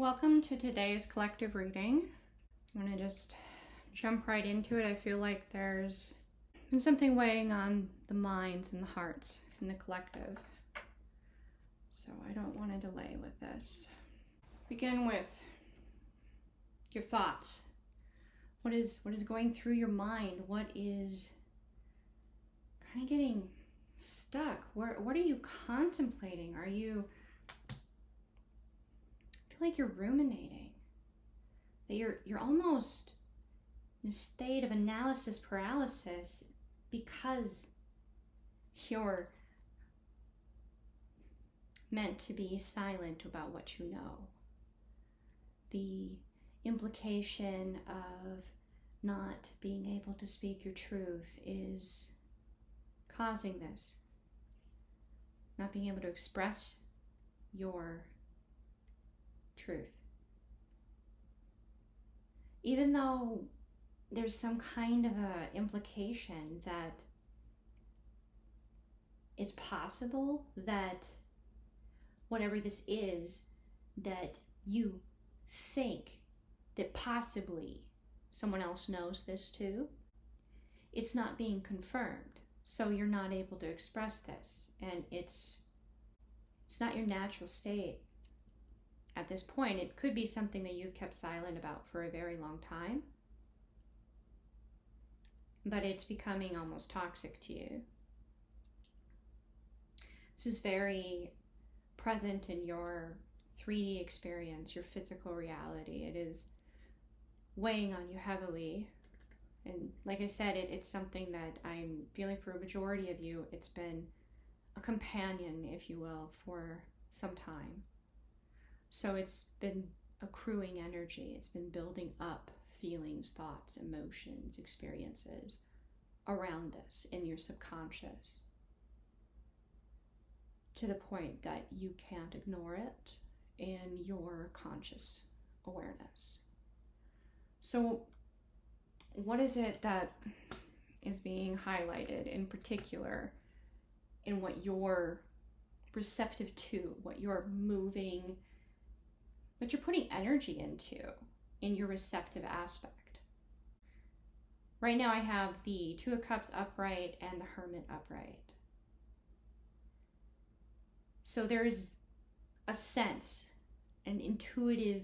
Welcome to today's collective reading. I'm going to just jump right into it. I feel like there's been something weighing on the minds and the hearts in the collective, so I don't want to delay with this. Begin with your thoughts. What is going through your mind? What is kind of getting stuck? What are you contemplating? Are you like you're ruminating, that you're almost in a state of analysis paralysis because you're meant to be silent about what you know. The implication of not being able to speak your truth is causing this. Not being able to express your truth. Even though there's some kind of a implication that it's possible that whatever this is, that you think that possibly someone else knows this too, it's not being confirmed. So you're not able to express this, and it's not your natural state. At this point, it could be something that you've kept silent about for a very long time, but it's becoming almost toxic to you. This is very present in your 3D experience, your physical reality. It is weighing on you heavily. And like I said, it's something that I'm feeling for a majority of you. It's been a companion, if you will, for some time. So it's been accruing energy. It's been building up feelings, thoughts, emotions, experiences around this in your subconscious, to the point that you can't ignore it in your conscious awareness. So what is it that is being highlighted in particular in what you're receptive to, what you're moving, what you're putting energy into in your receptive aspect? Right now I have the Two of Cups upright and the Hermit upright. So there's a sense, an intuitive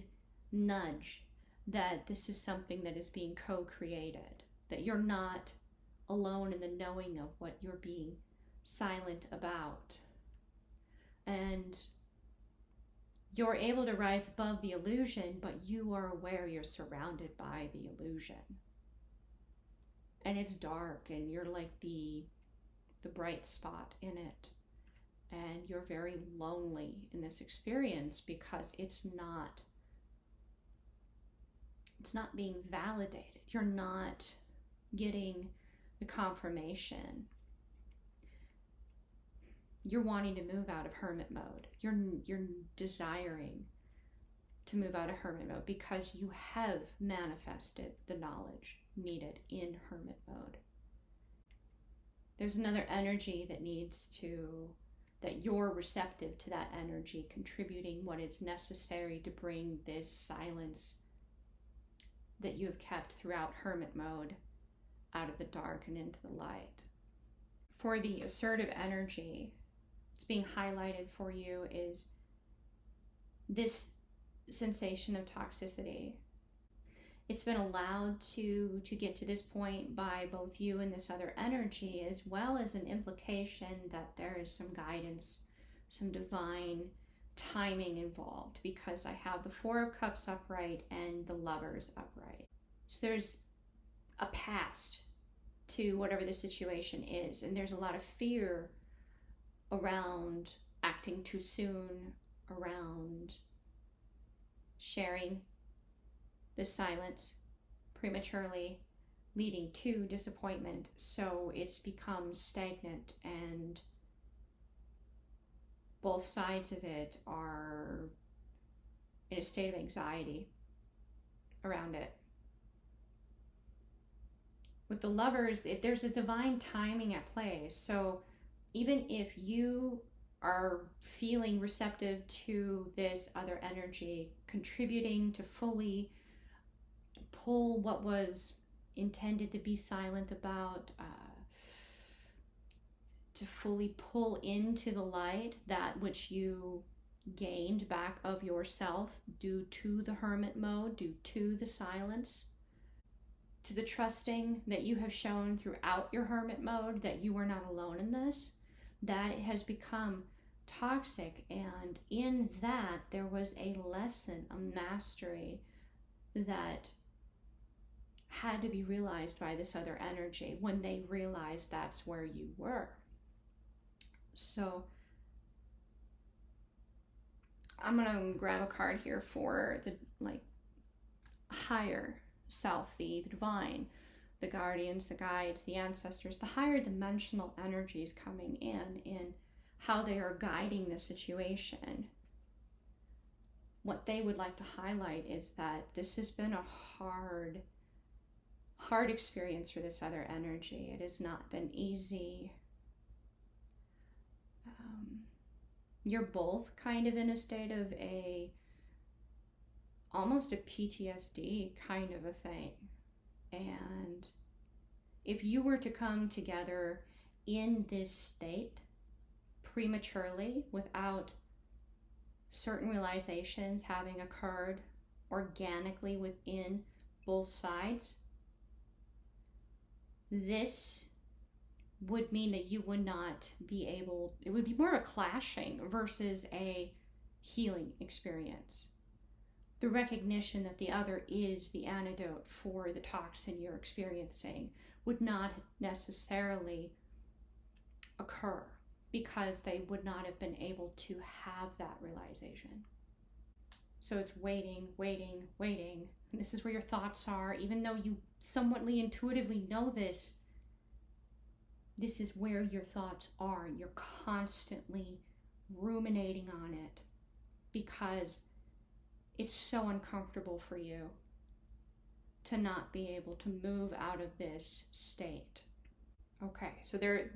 nudge that this is something that is being co-created, that you're not alone in the knowing of what you're being silent about. And you're able to rise above the illusion, but you are aware you're surrounded by the illusion. And it's dark, and you're like the bright spot in it. And you're very lonely in this experience because it's not being validated. You're not getting the confirmation. You're wanting to move out of hermit mode. You're desiring to move out of hermit mode because you have manifested the knowledge needed in hermit mode. There's another energy that you're receptive to that energy, contributing what is necessary to bring this silence that you have kept throughout hermit mode out of the dark and into the light. For the assertive energy, what's being highlighted for you is this sensation of toxicity. It's been allowed to get to this point by both you and this other energy, as well as an implication that there is some guidance, some divine timing involved, because I have the Four of Cups upright and the Lovers upright. So there's a past to whatever the situation is, and there's a lot of fear around acting too soon, around sharing the silence prematurely, leading to disappointment. So it's become stagnant, and both sides of it are in a state of anxiety around it. With the Lovers, there's a divine timing at play. So even if you are feeling receptive to this other energy contributing to fully pull what was intended to be silent about, to fully pull into the light that which you gained back of yourself due to the hermit mode, due to the silence, to the trusting that you have shown throughout your hermit mode that you are not alone in this, that it has become toxic. And in that, there was a lesson, a mastery that had to be realized by this other energy when they realized that's where you were. So I'm gonna grab a card here for the higher self, the divine, the guardians, the guides, the ancestors, the higher dimensional energies coming in how they are guiding the situation. What they would like to highlight is that this has been a hard experience for this other energy. It has not been easy. You're both kind of in a state of almost a PTSD kind of a thing. And if you were to come together in this state prematurely without certain realizations having occurred organically within both sides, this would mean that you would not be able, it would be more a clashing versus a healing experience. The recognition that the other is the antidote for the toxin you're experiencing would not necessarily occur because they would not have been able to have that realization. So it's waiting. And this is where your thoughts are. Even though you somewhatly intuitively know this, this is where your thoughts are, and you're constantly ruminating on it because it's so uncomfortable for you to not be able to move out of this state. Okay, so they're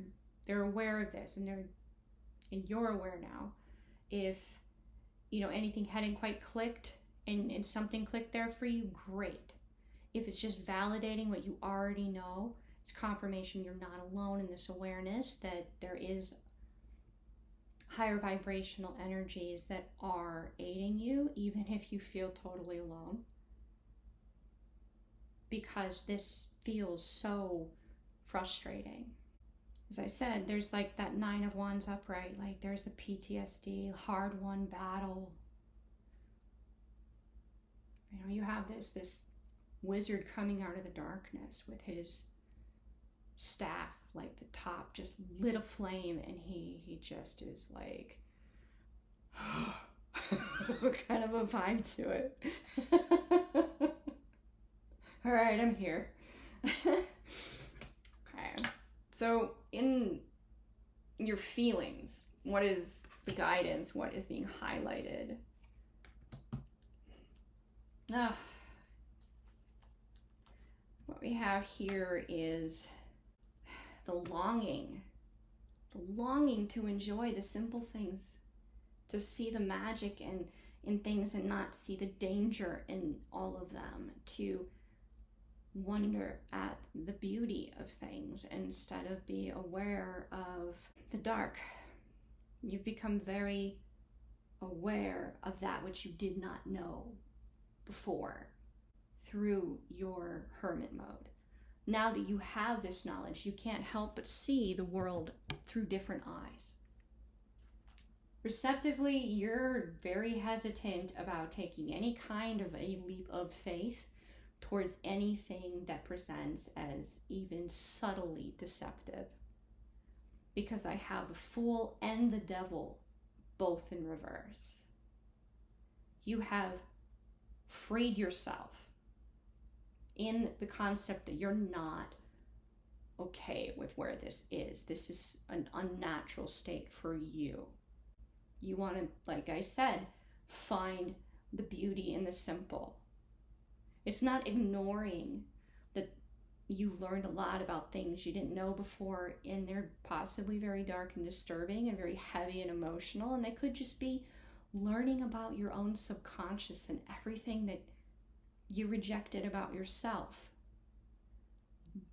aware of this, and you're aware now. If anything hadn't quite clicked and something clicked there for you, great. If it's just validating what you already know, it's confirmation you're not alone in this awareness that there is higher vibrational energies that are aiding you, even if you feel totally alone. Because this feels so frustrating. As I said, there's like that 9 of Wands upright, like there's the PTSD, hard-won battle. You have this wizard coming out of the darkness with his staff, like the top just lit aflame, and he just is like kind of a vibe to it. All right, I'm here. Okay, so in your feelings, what is the guidance? What is being highlighted? What we have here is the longing to enjoy the simple things, to see the magic in things and not see the danger in all of them, to wonder at the beauty of things instead of be aware of the dark. You've become very aware of that which you did not know before through your hermit mode. Now that you have this knowledge, you can't help but see the world through different eyes. Receptively, you're very hesitant about taking any kind of a leap of faith towards anything that presents as even subtly deceptive. Because I have the Fool and the Devil both in reverse. You have freed yourself in the concept that you're not okay with where this is. This is an unnatural state for you. You want to, like I said, find the beauty in the simple. It's not ignoring that you've learned a lot about things you didn't know before, and they're possibly very dark and disturbing and very heavy and emotional, and they could just be learning about your own subconscious and everything that you rejected about yourself,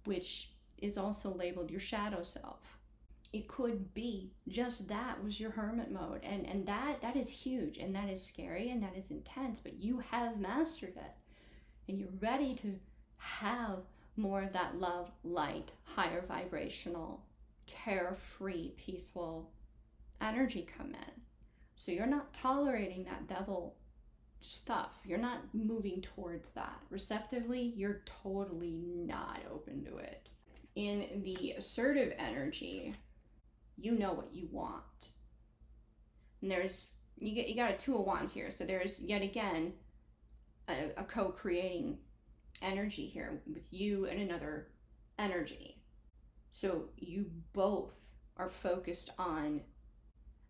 which is also labeled your shadow self. It could be just that was your hermit mode, and that is huge, and that is scary, and that is intense, but you have mastered it, and you're ready to have more of that love, light, higher vibrational, carefree, peaceful energy come in. So you're not tolerating that devil stuff. You're not moving towards that. Receptively, you're totally not open to it. In the assertive energy, you know what you want. And there's, you got a Two of Wands here. So there's, yet again, a co-creating energy here with you and another energy. So you both are focused on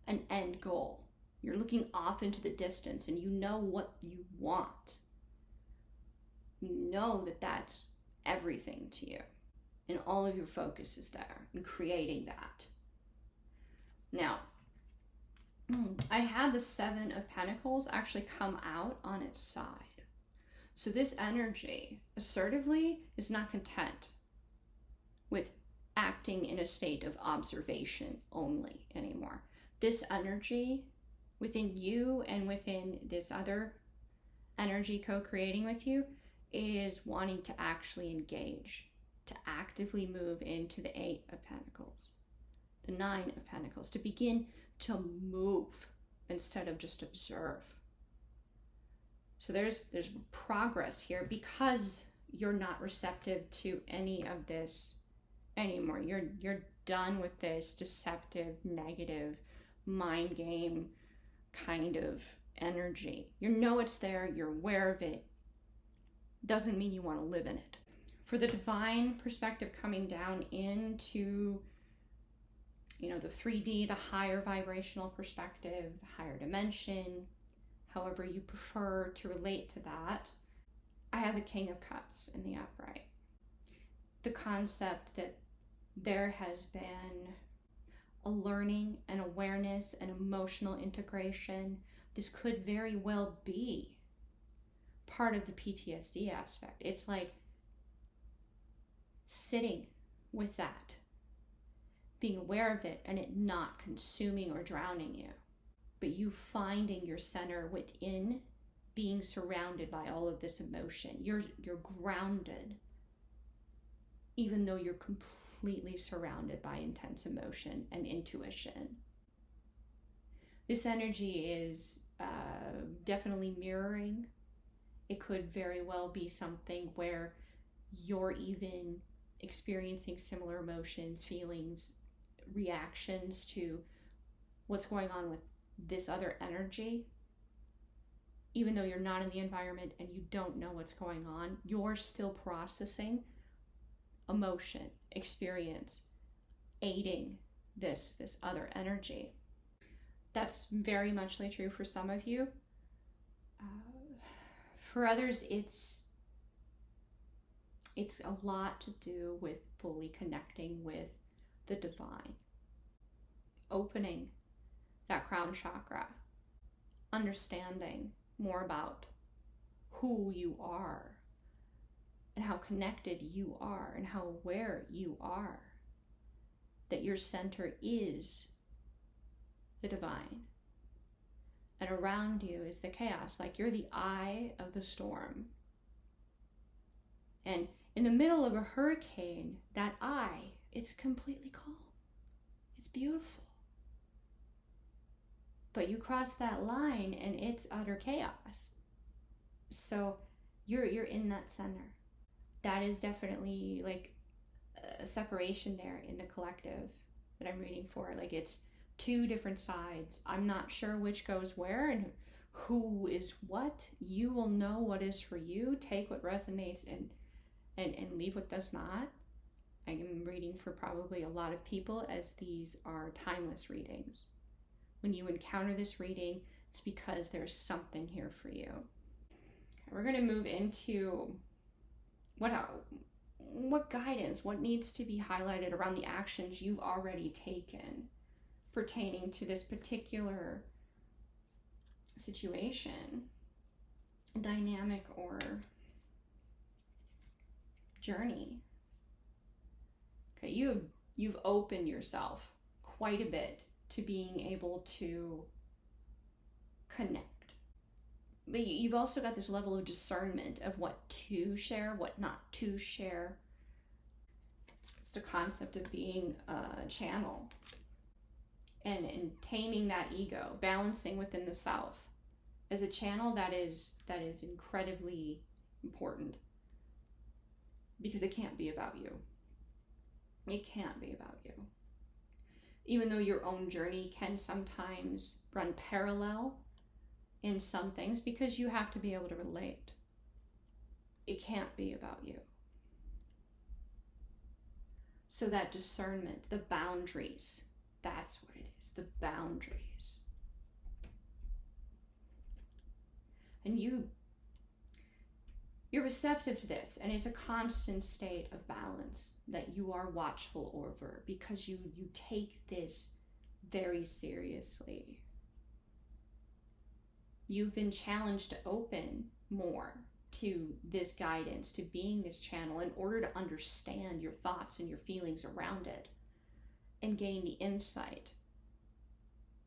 an end goal. You're looking off into the distance and you know what you want. You know that that's everything to you. And all of your focus is there in creating that. Now, I had the Seven of Pentacles actually come out on its side. So this energy, assertively, is not content with acting in a state of observation only anymore. This energy within you and within this other energy co-creating with you is wanting to actually engage, to actively move into the Eight of Pentacles, the Nine of Pentacles, to begin to move instead of just observe. So there's progress here because you're not receptive to any of this anymore. You're done with this deceptive, negative, mind game kind of energy. You know it's there, you're aware of it. Doesn't mean you want to live in it. For the divine perspective coming down into, you know, the 3D, the higher vibrational perspective, the higher dimension, however you prefer to relate to that, I have the King of Cups in the upright. The concept that there has been a learning, an awareness, an emotional integration. This could very well be part of the PTSD aspect. It's like sitting with that, being aware of it, and it not consuming or drowning you, but you finding your center within, being surrounded by all of this emotion. You're grounded, even though you're completely surrounded by intense emotion and intuition. This energy is definitely mirroring. It could very well be something where you're even experiencing similar emotions, feelings, reactions to what's going on with this other energy. Even though you're not in the environment and you don't know what's going on, you're still processing emotion, experience, aiding this other energy. That's very muchly true for some of you. For others, it's a lot to do with fully connecting with the divine, opening that crown chakra, understanding more about who you are and how connected you are and how aware you are that your center is the divine. And around you is the chaos, like you're the eye of the storm. And in the middle of a hurricane, that eye, it's completely calm. It's beautiful. But you cross that line and it's utter chaos. So you're in that center. That is definitely like a separation there in the collective that I'm reading for. Like it's two different sides. I'm not sure which goes where and who is what. You will know what is for you. Take what resonates and leave what does not. I am reading for probably a lot of people, as these are timeless readings. When you encounter this reading, it's because there's something here for you. Okay, we're going to move into what guidance, what needs to be highlighted around the actions you've already taken pertaining to this particular situation, dynamic, or journey. Okay, you've opened yourself quite a bit to being able to connect. But you've also got this level of discernment of what to share, what not to share. It's the concept of being a channel and taming that ego, balancing within the self. As a channel, that is incredibly important, because it can't be about you. It can't be about you. Even though your own journey can sometimes run parallel in some things, because you have to be able to relate. It can't be about you. So that discernment, the boundaries, that's what it is, the boundaries. And you're receptive to this, and it's a constant state of balance that you are watchful over, because you take this very seriously. You've been challenged to open more to this guidance, to being this channel, in order to understand your thoughts and your feelings around it, and gain the insight,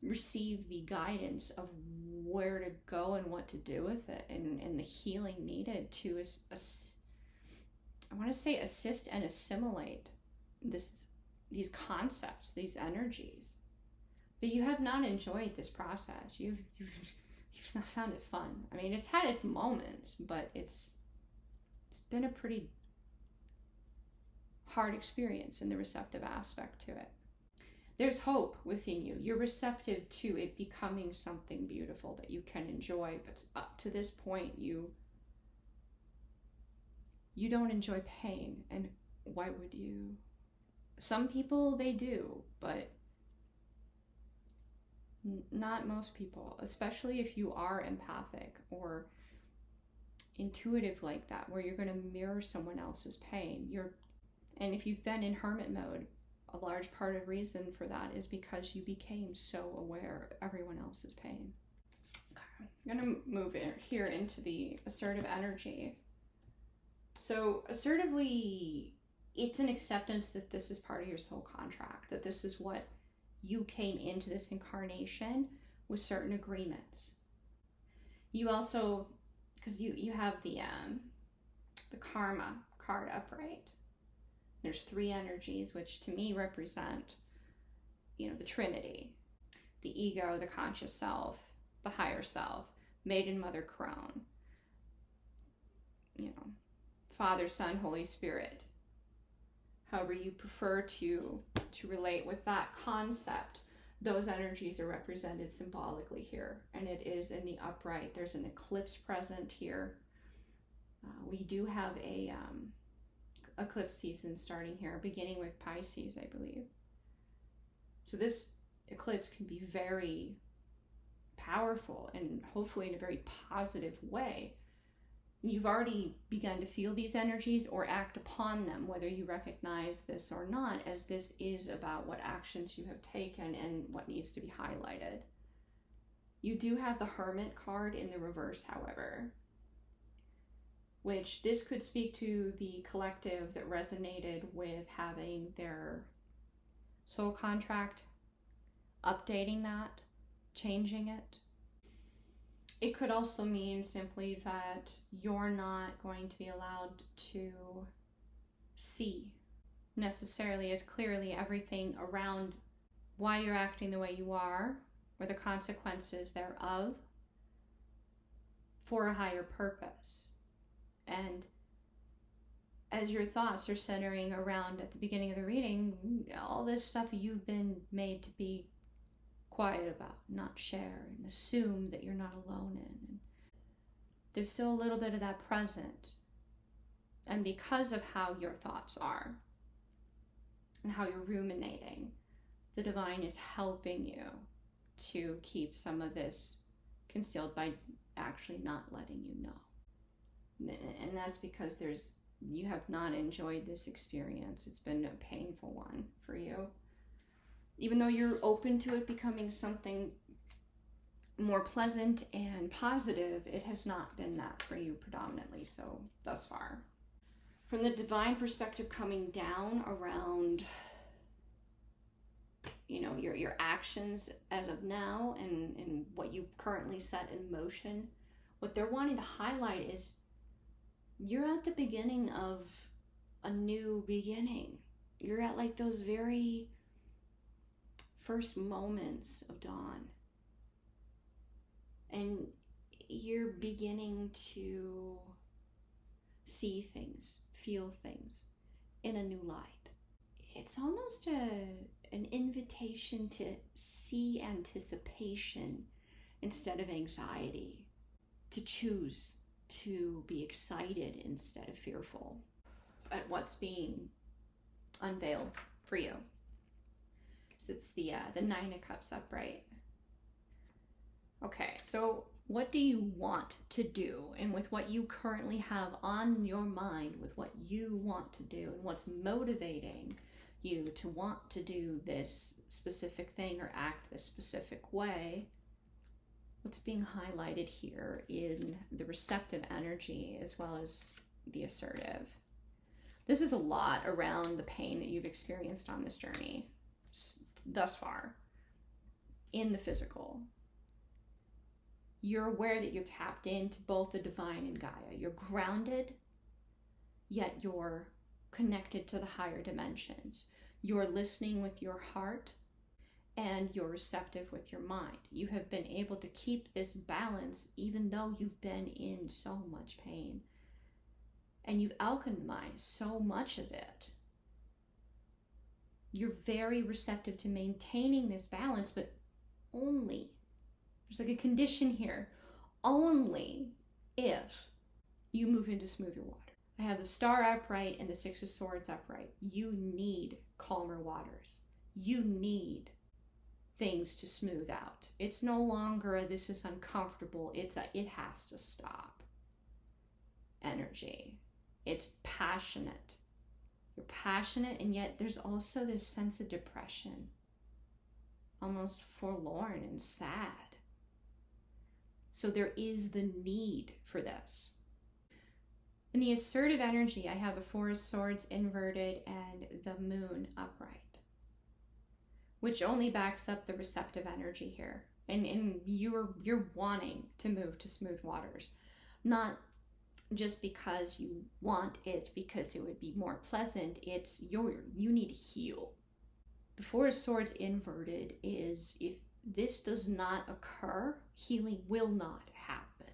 receive the guidance of where to go and what to do with it, and the healing needed to, I want to say, assist and assimilate these concepts, these energies. But you have not enjoyed this process. You've not found it fun. I mean, it's had its moments, but it's been a pretty hard experience in the receptive aspect to it. There's hope within you. You're receptive to it becoming something beautiful that you can enjoy, but up to this point, you don't enjoy pain, and why would you? Some people, they do, but not most people, especially if you are empathic or intuitive like that, where you're going to mirror someone else's pain. And if you've been in hermit mode, a large part of reason for that is because you became so aware of everyone else's pain. Okay. I'm going to move here into the assertive energy. So assertively, it's an acceptance that this is part of your soul contract, that this is what you came into this incarnation with, certain agreements. You also, because you have the karma card upright. There's 3 energies, which to me represent, the Trinity: the ego, the conscious self, the higher self, maiden, mother, crone, Father, Son, Holy Spirit. However you prefer to relate with that concept, those energies are represented symbolically here, and it is in the upright. There's an eclipse present here. We do have a eclipse season starting here, beginning with Pisces, I believe. So this eclipse can be very powerful, and hopefully in a very positive way. You've already begun to feel these energies or act upon them, whether you recognize this or not, as this is about what actions you have taken and what needs to be highlighted. You do have the Hermit card in the reverse, however, which this could speak to the collective that resonated with having their soul contract, updating that, changing it. It could also mean simply that you're not going to be allowed to see necessarily as clearly everything around why you're acting the way you are, or the consequences thereof, for a higher purpose. And as your thoughts are centering around, at the beginning of the reading, all this stuff you've been made to be quiet about, not share, and assume that you're not alone in. And there's still a little bit of that present. And because of how your thoughts are and how you're ruminating, the divine is helping you to keep some of this concealed by actually not letting you know. And that's because you have not enjoyed this experience. It's been a painful one for you. Even though you're open to it becoming something more pleasant and positive, it has not been that for you predominantly, so thus far. From the divine perspective coming down around, you know, your actions as of now and what you've currently set in motion, what they're wanting to highlight is you're at the beginning of a new beginning. You're at like those very first moments of dawn. And you're beginning to see things, feel things in a new light. It's almost an invitation to see anticipation instead of anxiety, to choose to be excited instead of fearful at what's being unveiled for you. So it's the Nine of Cups upright. Okay, so what do you want to do? And with what you currently have on your mind, with what you want to do and what's motivating you to want to do this specific thing or act this specific way, what's being highlighted here in the receptive energy as well as the assertive. This is a lot around the pain that you've experienced on this journey thus far in the physical. You're aware that you're tapped into both the divine and Gaia. You're grounded, yet you're connected to the higher dimensions. You're listening with your heart and you're receptive with your mind. You have been able to keep this balance even though you've been in so much pain. And you've alchemized so much of it. You're very receptive to maintaining this balance, but only, there's like a condition here, only if you move into smoother water. I have the Star upright and the Six of Swords upright. You need calmer waters. You need things to smooth out. It's no longer a, this is uncomfortable. It's a, it has to stop energy. It's passionate. You're passionate, and yet there's also this sense of depression, almost forlorn and sad. So there is the need for this. In the assertive energy, I have the Four of Swords inverted and the Moon upright, which only backs up the receptive energy here. And you're wanting to move to smooth waters, not just because you want it, because it would be more pleasant. It's you need to heal. The Four of Swords inverted is, if this does not occur, healing will not happen.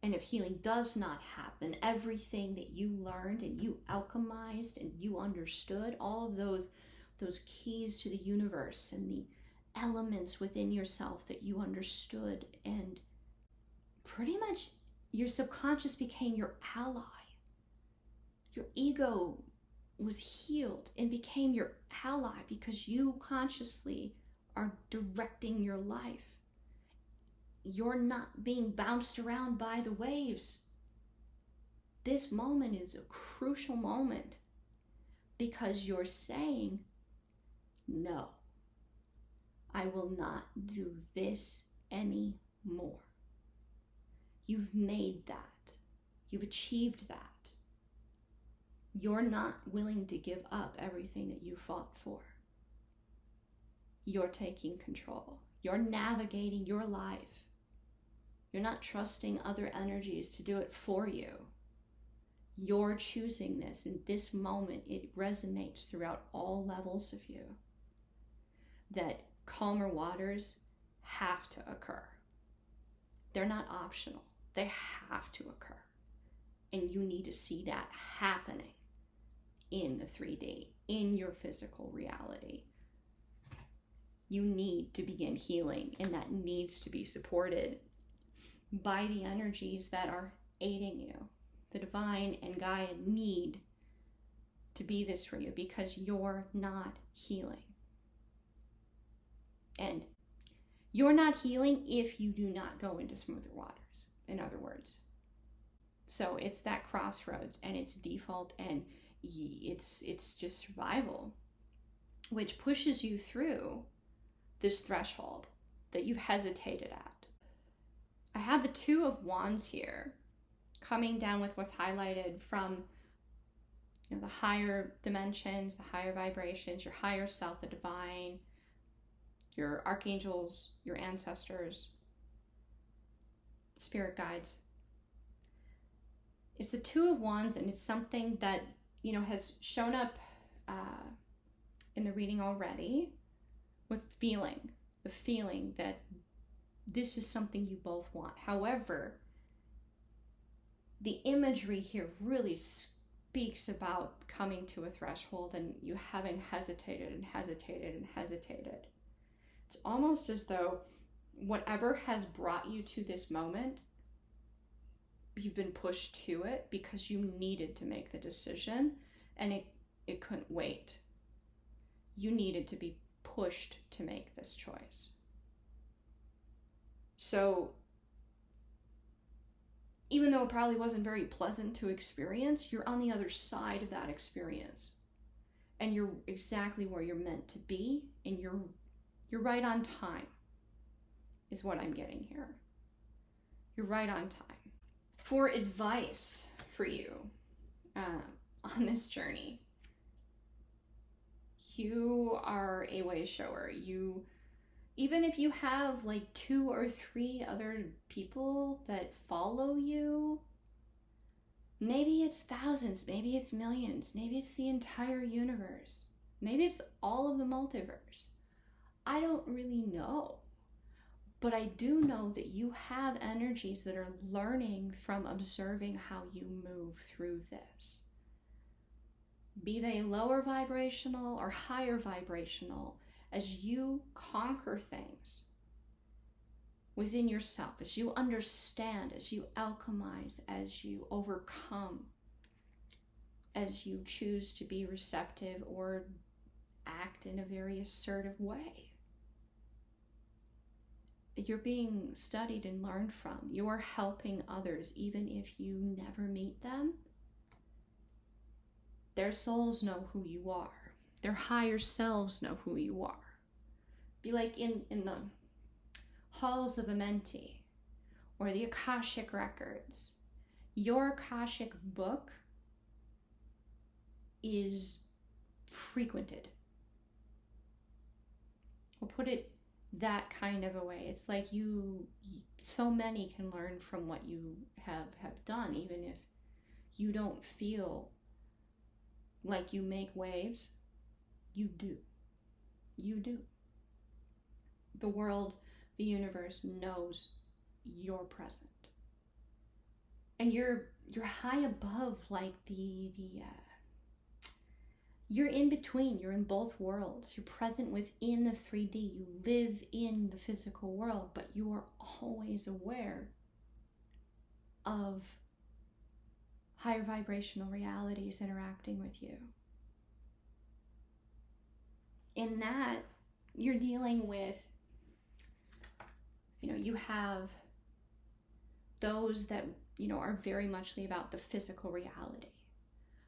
And if healing does not happen, everything that you learned and you alchemized and you understood, all of those keys to the universe and the elements within yourself that you understood, and pretty much your subconscious became your ally. Your ego was healed and became your ally because you consciously are directing your life. You're not being bounced around by the waves. This moment is a crucial moment because you're saying, no, I will not do this anymore. You've made that. You've achieved that. You're not willing to give up everything that you fought for. You're taking control. You're navigating your life. You're not trusting other energies to do it for you. You're choosing this. In this moment, it resonates throughout all levels of you that calmer waters have to occur. They're not optional. They have to occur. And you need to see that happening in the 3D, in your physical reality. You need to begin healing, and that needs to be supported by the energies that are aiding you. The divine and Gaia need to be this for you because you're not healing. And you're not healing if you do not go into smoother waters, in other words. So it's that crossroads, and it's default, and it's just survival, which pushes you through this threshold that you've hesitated at. I have the Two of Wands here, coming down with what's highlighted from, you know, the higher dimensions, the higher vibrations, your higher self, the divine, your archangels, your ancestors, spirit guides. It's the Two of Wands, and it's something that, you know, has shown up in the reading already, with the feeling that this is something you both want. However, the imagery here really speaks about coming to a threshold and you having hesitated and hesitated and hesitated. It's almost as though whatever has brought you to this moment, you've been pushed to it because you needed to make the decision, and it couldn't wait. You needed to be pushed to make this choice. So even though it probably wasn't very pleasant to experience, you're on the other side of that experience. And you're exactly where you're meant to be, and you're right on time, is what I'm getting here. You're right on time. For advice for you on this journey, you are a way shower. Even if you have like 2 or 3 other people that follow you, maybe it's thousands, maybe it's millions, maybe it's the entire universe, maybe it's all of the multiverse. I don't really know, but I do know that you have energies that are learning from observing how you move through this. Be they lower vibrational or higher vibrational, as you conquer things within yourself, as you understand, as you alchemize, as you overcome, as you choose to be receptive or act in a very assertive way. You're being studied and learned from. You're helping others, even if you never meet them. Their souls know who you are. Their higher selves know who you are. Be like in the halls of Amenti or the Akashic records. Your Akashic book is frequented. We'll put it that kind of a way. It's like so many can learn from what you have done, even if you don't feel like you make waves. You do. You do. The world, the universe knows you're present. And you're high above, like you're in between. You're in both worlds. You're present within the 3D. You live in the physical world, but you are always aware of higher vibrational realities interacting with you. In that, you're dealing with, you have those that, are very muchly about the physical reality.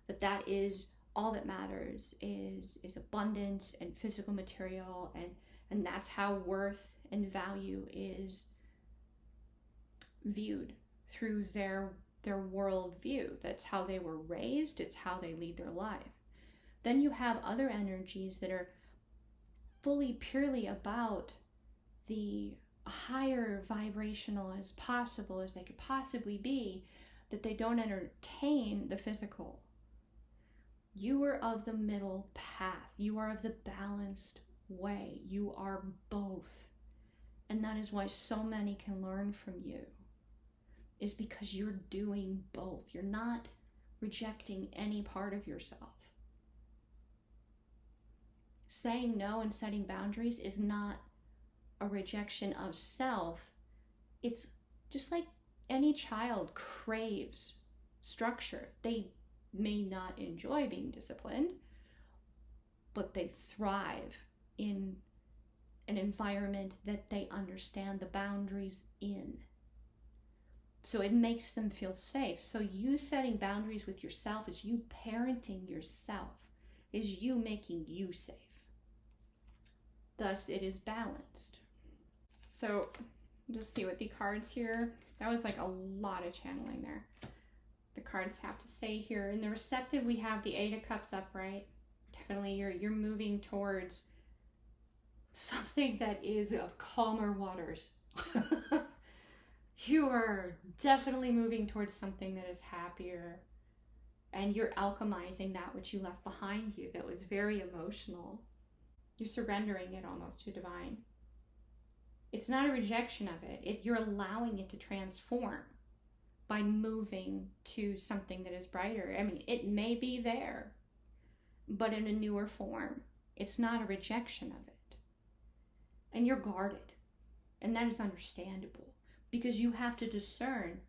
That is all that matters is abundance and physical material, and that's how worth and value is viewed through their world view. That's how they were raised. It's how they lead their life. Then you have other energies that are fully, purely about the higher vibrational as possible as they could possibly be, that they don't entertain the physical. You are of the middle path. You are of the balanced way. You are both. And that is why so many can learn from you, is because you're doing both. You're not rejecting any part of yourself. Saying no and setting boundaries is not a rejection of self. It's just like any child craves structure. They may not enjoy being disciplined, but they thrive in an environment that they understand the boundaries in. So it makes them feel safe. So you setting boundaries with yourself is you parenting yourself, is you making you safe. Thus, it is balanced. So Just see what the cards here. That was like a lot of channeling there. The cards have to say here. In the receptive, we have the Eight of Cups upright. Definitely you're moving towards something that is of calmer waters. You are definitely moving towards something that is happier. And you're alchemizing that which you left behind you that was very emotional. You're surrendering it almost to divine. It's not a rejection of it. You're allowing it to transform by moving to something that is brighter. I mean, it may be there, but in a newer form. It's not a rejection of it. And you're guarded. And that is understandable because you have to discern,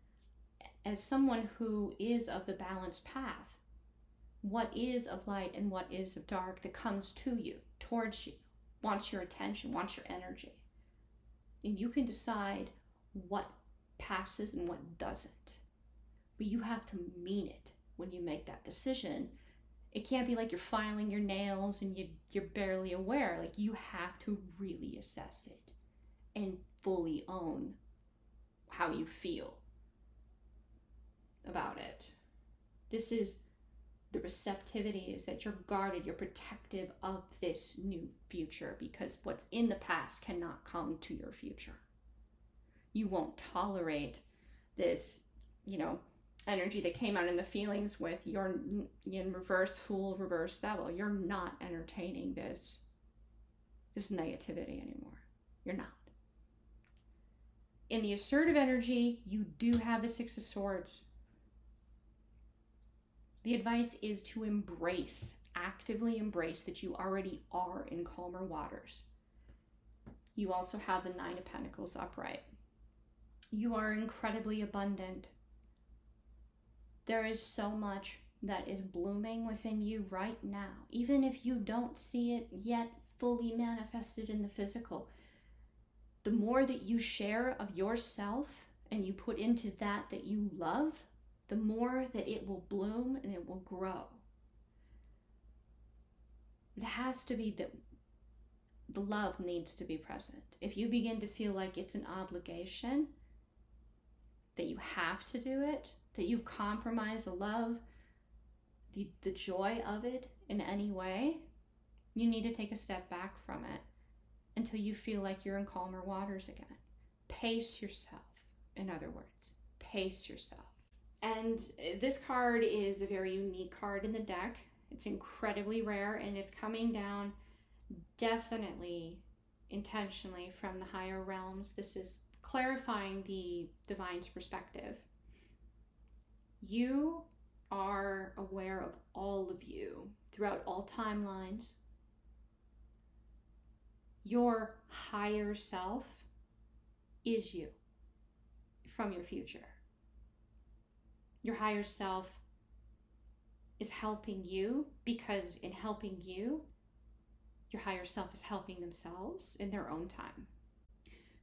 as someone who is of the balanced path, what is of light and what is of dark that comes to you, towards you, wants your attention, wants your energy. And you can decide what passes and what doesn't. But you have to mean it when you make that decision. It can't be like you're filing your nails and you're barely aware. Like, you have to really assess it and fully own how you feel about it. This is the receptivity, is that you're guarded, you're protective of this new future, because what's in the past cannot come to your future. You won't tolerate this, energy that came out in the feelings with you're in reverse fool, reverse devil. You're not entertaining this negativity anymore. You're not. In the assertive energy, you do have the Six of Swords. The advice is to embrace, actively embrace that you already are in calmer waters. You also have the Nine of Pentacles upright. You are incredibly abundant. There is so much that is blooming within you right now, even if you don't see it yet fully manifested in the physical. The more that you share of yourself and you put into that you love, the more that it will bloom and it will grow. It has to be that the love needs to be present. If you begin to feel like it's an obligation, that you have to do it, that you've compromised the love, the joy of it in any way, you need to take a step back from it until you feel like you're in calmer waters again. Pace yourself, in other words. Pace yourself. And this card is a very unique card in the deck. It's incredibly rare, and it's coming down definitely intentionally from the higher realms. This is clarifying the divine's perspective. You are aware of all of you throughout all timelines. Your higher self is you from your future. Your higher self is helping you, because in helping you, your higher self is helping themselves in their own time.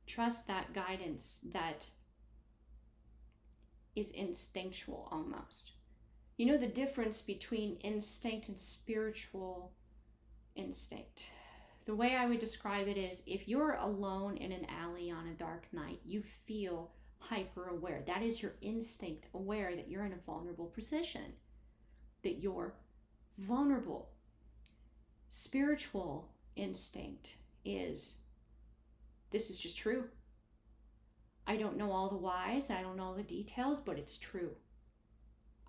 Trust that guidance that is instinctual almost. You know the difference between instinct and spiritual instinct. The way I would describe it is, if you're alone in an alley on a dark night, you feel hyper aware. That is your instinct, aware that you're in a vulnerable position, that you're vulnerable. Spiritual instinct is, this is just true. I don't know all the whys, I don't know all the details, but it's true.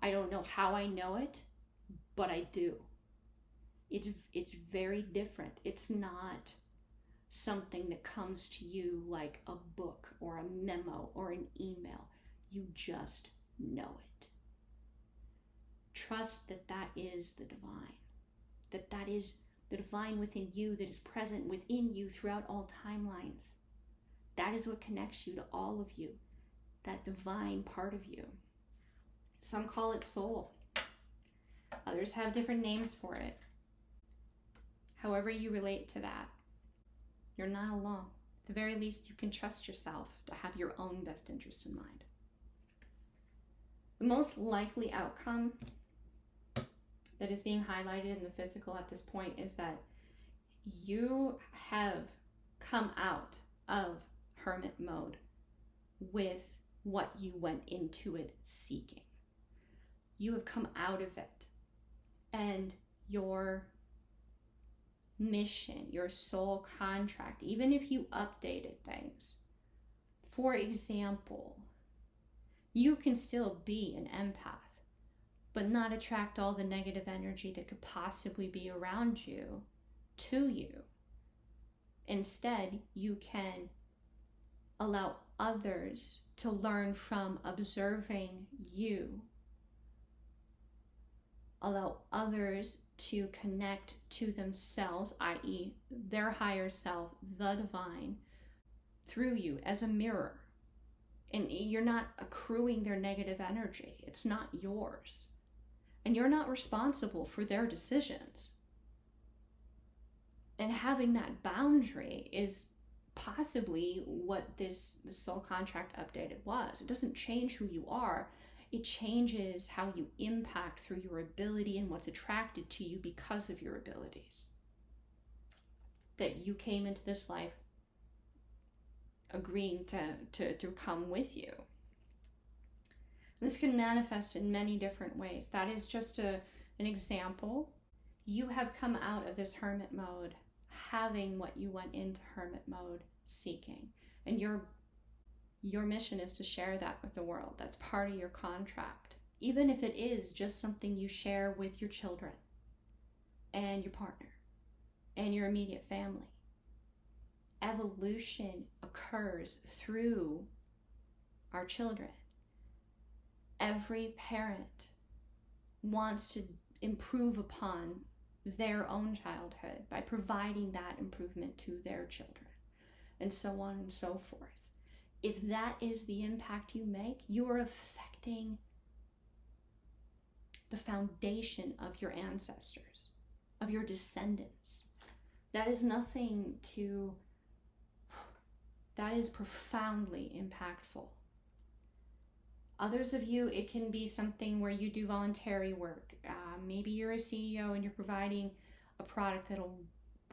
I don't know how I know it, but I do. It's very different. It's not something that comes to you like a book or a memo or an email. You just know it. Trust that that is the divine, that is the divine within you, that is present within you throughout all timelines. That is what connects you to all of you, that divine part of you. Some call it soul. Others have different names for it. However you relate to that, you're not alone. At the very least, you can trust yourself to have your own best interest in mind. The most likely outcome that is being highlighted in the physical at this point is that you have come out of hermit mode with what you went into it seeking. You have come out of it, and your mission, your soul contract, even if you updated things, for example, you can still be an empath, but not attract all the negative energy that could possibly be around you to you. Instead, you can allow others to learn from observing you. Allow others to connect to themselves, i.e., their higher self, the divine, through you as a mirror. And you're not accruing their negative energy. It's not yours. And you're not responsible for their decisions. And having that boundary is possibly what this soul contract updated was. It doesn't change who you are. It changes how you impact through your ability and what's attracted to you because of your abilities. That you came into this life agreeing to come with you. This can manifest in many different ways. That is just an example. You have come out of this hermit mode having what you went into hermit mode seeking. And your mission is to share that with the world. That's part of your contract. Even if it is just something you share with your children and your partner and your immediate family. Evolution occurs through our children. Every parent wants to improve upon their own childhood by providing that improvement to their children, and so on and so forth. If that is the impact you make, you are affecting the foundation of your ancestors, of your descendants. That is nothing to... That is profoundly impactful. Others of you, it can be something where you do voluntary work. Maybe you're a CEO and you're providing a product that'll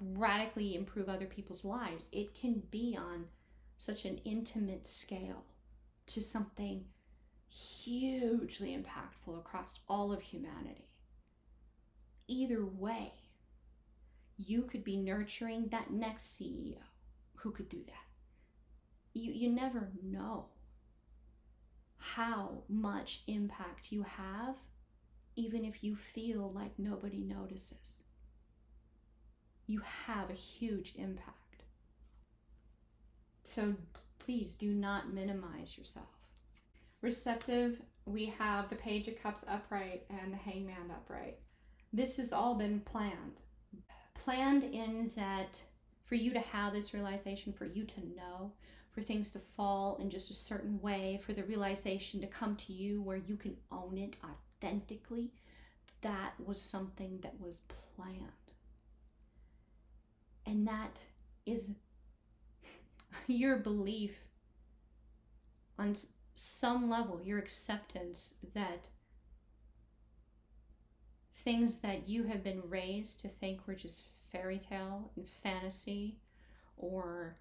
radically improve other people's lives. It can be on such an intimate scale to something hugely impactful across all of humanity. Either way, you could be nurturing that next CEO who could do that. You never know how much impact you have, even if you feel like nobody notices. You have a huge impact. So please do not minimize yourself. Receptive, we have the Page of Cups upright and the Hangman upright. This has all been planned. Planned in that for you to have this realization, for you to know, for things to fall in just a certain way, for the realization to come to you where you can own it authentically, that was something that was planned. And that is your belief on some level, your acceptance that things that you have been raised to think were just fairy tale and fantasy, or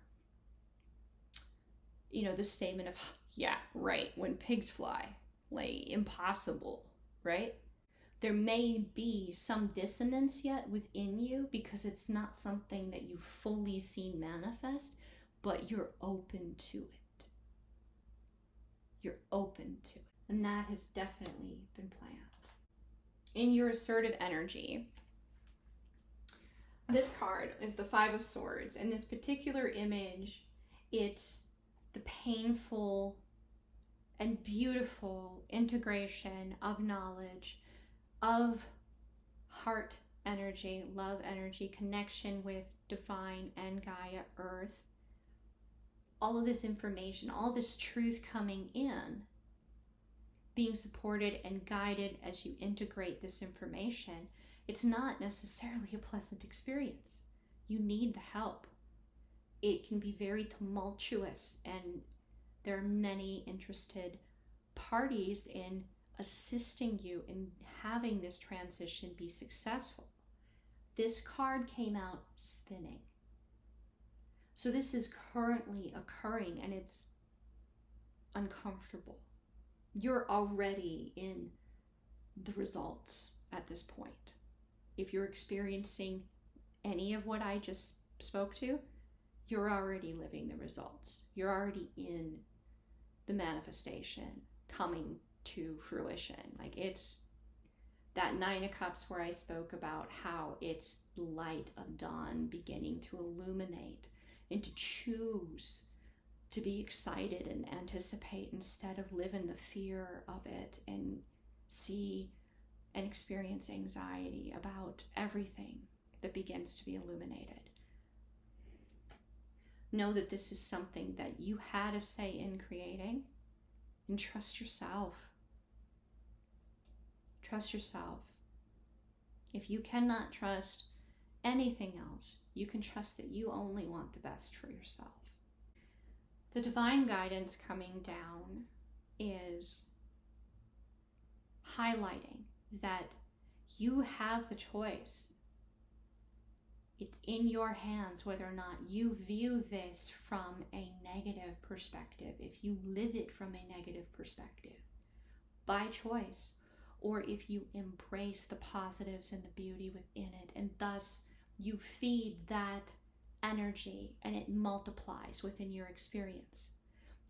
the statement of, yeah, right, when pigs fly, like impossible, right? There may be some dissonance yet within you because it's not something that you've fully seen manifest, but you're open to it. You're open to it. And that has definitely been planned. In your assertive energy, this card is the Five of Swords. In this particular image, it's the painful and beautiful integration of knowledge, of heart energy, love energy, connection with divine and Gaia Earth. All of this information, all this truth coming in, being supported and guided as you integrate this information. It's not necessarily a pleasant experience. You need the help. It can be very tumultuous, and there are many interested parties in assisting you in having this transition be successful. This card came out spinning. So this is currently occurring, and it's uncomfortable. You're already in the results at this point. If you're experiencing any of what I just spoke to, you're already living the results. You're already in the manifestation coming to fruition. Like, it's that 9 of Cups where I spoke about how it's the light of dawn beginning to illuminate, and to choose to be excited and anticipate instead of live in the fear of it and see and experience anxiety about everything that begins to be illuminated. Know that this is something that you had a say in creating, and trust yourself. Trust yourself. If you cannot trust anything else, you can trust that you only want the best for yourself. The divine guidance coming down is highlighting that you have the choice. It's in your hands whether or not you view this from a negative perspective, if you live it from a negative perspective, by choice, or if you embrace the positives and the beauty within it, and thus you feed that energy and it multiplies within your experience.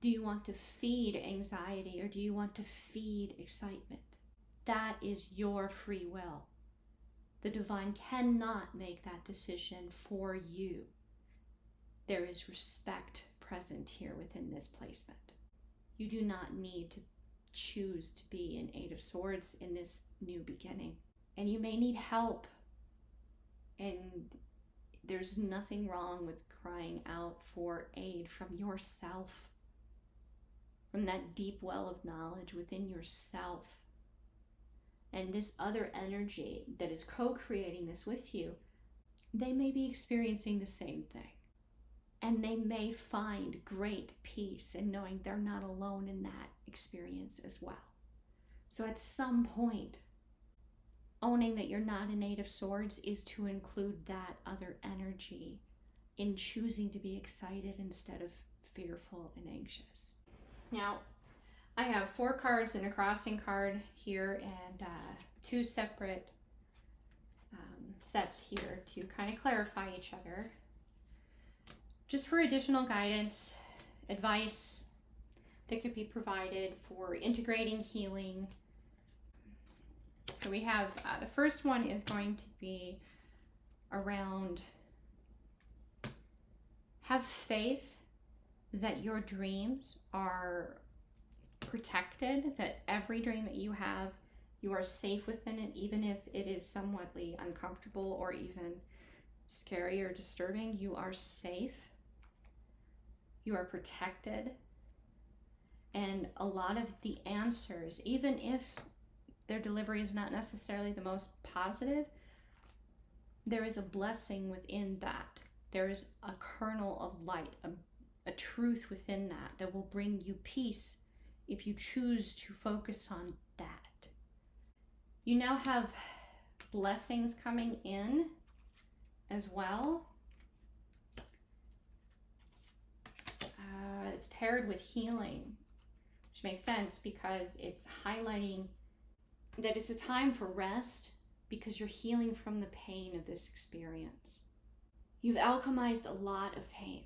Do you want to feed anxiety, or do you want to feed excitement? That is your free will. The divine cannot make that decision for you. There is respect present here within this placement. You do not need to choose to be an 8 of Swords in this new beginning. And you may need help. And there's nothing wrong with crying out for aid from yourself, from that deep well of knowledge within yourself. And this other energy that is co-creating this with you, they may be experiencing the same thing. And they may find great peace in knowing they're not alone in that experience as well. So at some point, owning that you're not an 8 of Swords is to include that other energy in choosing to be excited instead of fearful and anxious. Now, I have 4 cards and a crossing card here, and 2 separate sets here to kind of clarify each other. Just for additional guidance, advice that could be provided for integrating healing. So we have, the first one is going to be around, have faith that your dreams are protected, that every dream that you have, you are safe within it, even if it is somewhatly uncomfortable or even scary or disturbing. You are safe. You are protected. And a lot of the answers, even if their delivery is not necessarily the most positive, there is a blessing within that. There is a kernel of light, a truth within that will bring you peace if you choose to focus on that. You now have blessings coming in as well. It's paired with healing, which makes sense because it's highlighting that it's a time for rest because you're healing from the pain of this experience. You've alchemized a lot of pain.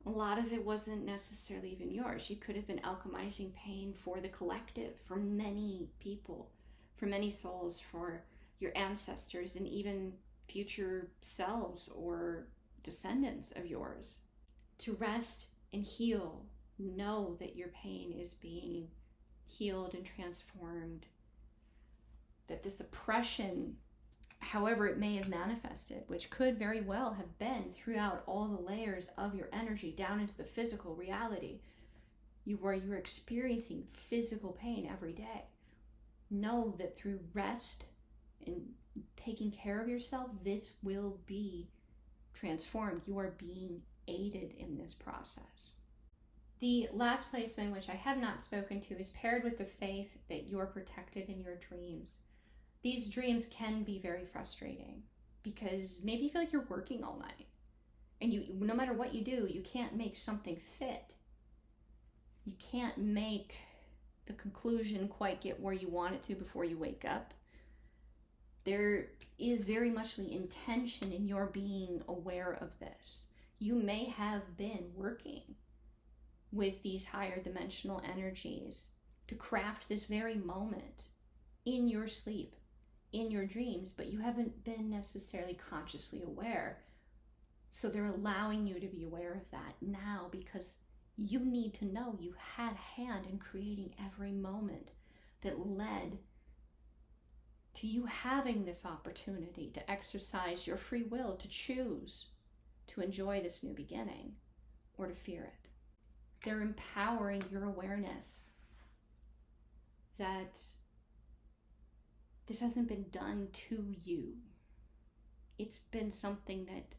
A lot of it wasn't necessarily even yours. You could have been alchemizing pain for the collective, for many people, for many souls, for your ancestors, and even future selves or descendants of yours. To rest and heal, know that your pain is being healed and transformed, that this oppression, however it may have manifested, which could very well have been throughout all the layers of your energy down into the physical reality, where you're experiencing physical pain every day. Know that through rest and taking care of yourself, this will be transformed. You are being aided in this process. The last placement, which I have not spoken to, is paired with the faith that you are protected in your dreams. These dreams can be very frustrating because maybe you feel like you're working all night and no matter what you do, you can't make something fit. You can't make the conclusion quite get where you want it to before you wake up. There is very much the intention in your being aware of this. You may have been working with these higher dimensional energies to craft this very moment in your sleep, in your dreams, but you haven't been necessarily consciously aware. So they're allowing you to be aware of that now, because you need to know you had a hand in creating every moment that led to you having this opportunity to exercise your free will, to choose to enjoy this new beginning or to fear it. They're empowering your awareness that this hasn't been done to you. It's been something that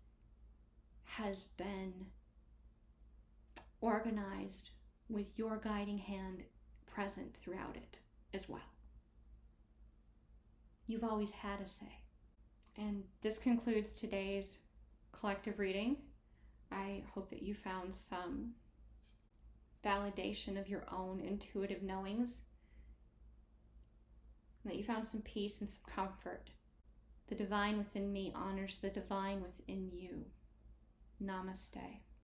has been organized with your guiding hand present throughout it as well. You've always had a say. And this concludes today's collective reading. I hope that you found some validation of your own intuitive knowings, and that you found some peace and some comfort. The divine within me honors the divine within you. Namaste.